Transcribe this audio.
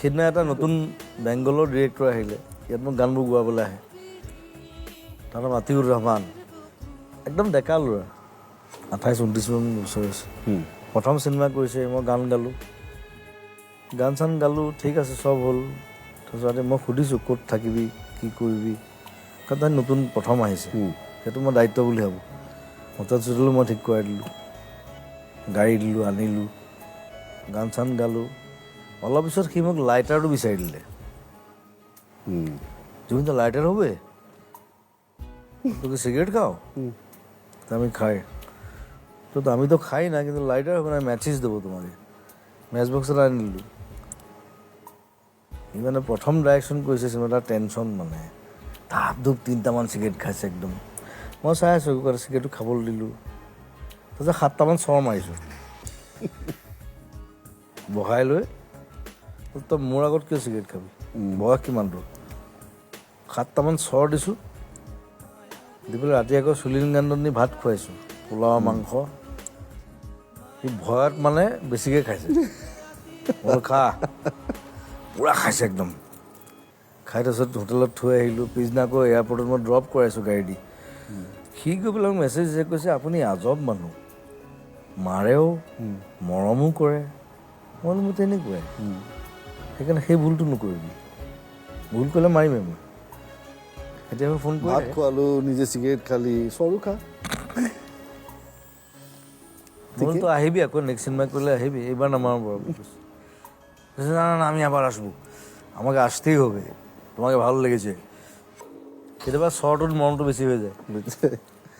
সেইদিনা এটা নতুন বেংগলৰ ডিৰেক্টৰ আহিলে, ইয়াত মোক গানবোৰ গোৱাবলৈ আহে। তাৰ নাম আতিউৰ ৰহমান, একদম ডেকা ল'ৰা, 28-29 বছৰ হৈছে। প্ৰথম চিনেমা কৰিছে, মই গান গালোঁ, গান চান গালোঁ, ঠিক আছে চব হ'ল। তাৰপিছত মই সুধিছোঁ ক'ত থাকিবি, কি কৰিবি, কাৰণ তাই নতুন প্ৰথম আহিছে, সেইটো মই দায়িত্ব বুলি ভাবোঁ। হোটেল চোটেলো মই ঠিক কৰাই দিলোঁ, গাড়ী দিলোঁ, আনিলোঁ, গান চান গালোঁ। অলপ পিছত সি মোক লাইটাৰটো বিচাৰি দিলে। তুমি তো লাইটার হবে, তোকে সিগারেট খাও, তো আমি খাই। তো আমি তো খাই না, কিন্তু লাইটার হবে না, ম্যাচিস দেবো তোমাকে। ম্যাচ বক্সটা আনিলোঁ। সি মানে প্ৰথম ডাইৰেকশ্যন কৰিছে চিনেমা, তাৰ টেনশ্যন মানে ধাপ ধুপ 3টামান চিগাৰেট খাইছে একদম। মই চাই আছোঁ, চিগাৰেটটো খাবলৈ দিলোঁ। তাৰপিছত 7টামান চৰ মাৰিছোঁ বহাই লৈ। তই মোৰ আগত কিয় চিগাৰেট খাবি, বয়স কিমান তোৰ? 7টামান চৰ দিছোঁ, দি পেলাই ৰাতি আকৌ চুলিন গাণ্ডত নি ভাত খুৱাইছোঁ, পোলাও মাংস। সি ভয়ত মানে বেছিকৈ খাইছে। মই খা, পূৰা খাইছে একদম। খাই তাৰপিছত হোটেলত থৈ আহিলোঁ। পিছদিনা আকৌ এয়াৰপৰ্টত মই ড্ৰপ কৰাইছোঁ গাড়ী দি। সি গৈ পেলাই মেছেজ যে কৈছে, আপুনি আজব মানুহ, মাৰেও মৰমো কৰে। মই বোলো মোৰ তেনেকুৱাই, সেইকাৰণে সেই ভুলটো নকৰিবি, ভুল কৰিলে মাৰিমেই মই। এতিয়া আমি ফোন কৰি ভাত খোৱালো, নিজে চিগাৰেট খালি, চৰো খা। বলতো আহিবি আকৌ, নেক্সট চিনেমা করলে আহিবি, এবার নামার বড় কৈছে, না না না আমি আবার আসবো, আমাকে আসতেই হবে, তোমাকে ভালো লেগেছে। কেতিয়াবা শর্টত মৰমটো বেছি হৈ যায়।